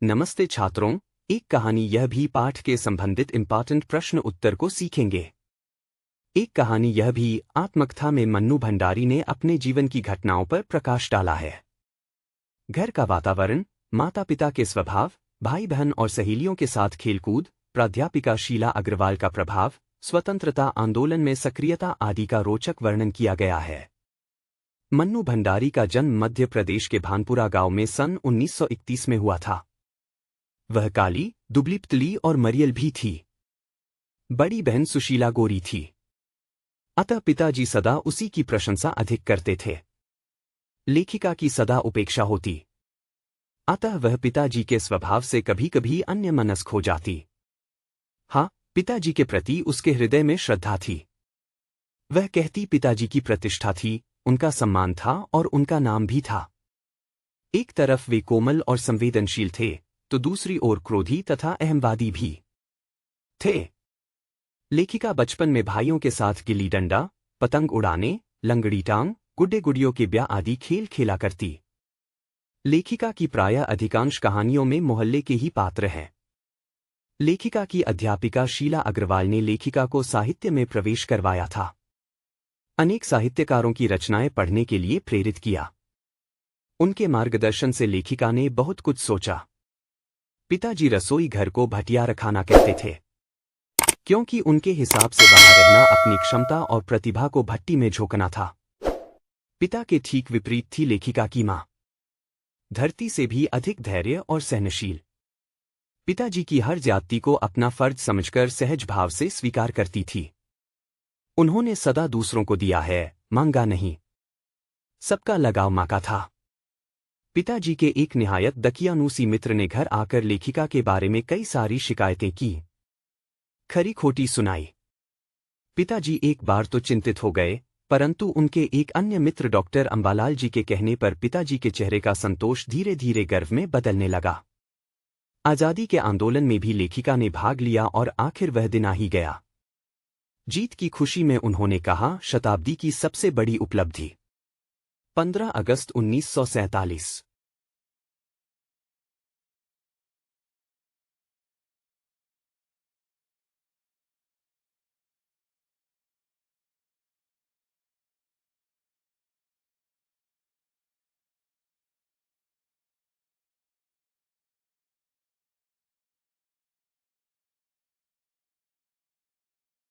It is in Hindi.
नमस्ते छात्रों, एक कहानी यह भी पाठ के संबंधित इम्पॉर्टेंट प्रश्न उत्तर को सीखेंगे। एक कहानी यह भी आत्मकथा में मन्नू भंडारी ने अपने जीवन की घटनाओं पर प्रकाश डाला है। घर का वातावरण, माता पिता के स्वभाव, भाई बहन और सहेलियों के साथ खेलकूद, प्राध्यापिका शीला अग्रवाल का प्रभाव, स्वतंत्रता आंदोलन में सक्रियता आदि का रोचक वर्णन किया गया है। मन्नू भंडारी का जन्म मध्य प्रदेश के भानपुरा गांव में सन 1931 में हुआ था। वह काली, दुबली-पतली और मरियल भी थी। बड़ी बहन सुशीला गोरी थी। अतः पिताजी सदा उसी की प्रशंसा अधिक करते थे। लेखिका की सदा उपेक्षा होती। अतः वह पिताजी के स्वभाव से कभी कभी अन्यमनस्क हो जाती। हाँ, पिताजी के प्रति उसके हृदय में श्रद्धा थी। वह कहती पिताजी की प्रतिष्ठा थी, उनका सम्मान था और उनका नाम भी था। एक तरफ वे कोमल और संवेदनशील थे, तो दूसरी ओर क्रोधी तथा अहंवादी भी थे। लेखिका बचपन में भाइयों के साथ गिल्ली डंडा, पतंग उड़ाने, लंगड़ी टांग, गुड्डे गुड़ियों के ब्याह आदि खेल खेला करती। लेखिका की प्रायः अधिकांश कहानियों में मोहल्ले के ही पात्र हैं। लेखिका की अध्यापिका शीला अग्रवाल ने लेखिका को साहित्य में प्रवेश करवाया था। अनेक साहित्यकारों की रचनाएं पढ़ने के लिए प्रेरित किया। उनके मार्गदर्शन से लेखिका ने बहुत कुछ सोचा। पिताजी रसोई घर को भटियारा खाना कहते थे, क्योंकि उनके हिसाब से वहां रहना अपनी क्षमता और प्रतिभा को भट्टी में झोंकना था। पिता के ठीक विपरीत थी लेखिका की मां, धरती से भी अधिक धैर्य और सहनशील। पिताजी की हर ज्यादती को अपना फर्ज समझकर सहज भाव से स्वीकार करती थी। उन्होंने सदा दूसरों को दिया है, मांगा नहीं। सबका लगाव मां का था। पिताजी के एक निहायत दकियानूसी मित्र ने घर आकर लेखिका के बारे में कई सारी शिकायतें की, खरी खोटी सुनाई। पिताजी एक बार तो चिंतित हो गए, परंतु उनके एक अन्य मित्र डॉक्टर अंबालाल जी के कहने पर पिताजी के चेहरे का संतोष धीरे धीरे गर्व में बदलने लगा। आजादी के आंदोलन में भी लेखिका ने भाग लिया और आखिर वह दिन आ ही गया। जीत की खुशी में उन्होंने कहा, शताब्दी की सबसे बड़ी उपलब्धि। 15 अगस्त 1947।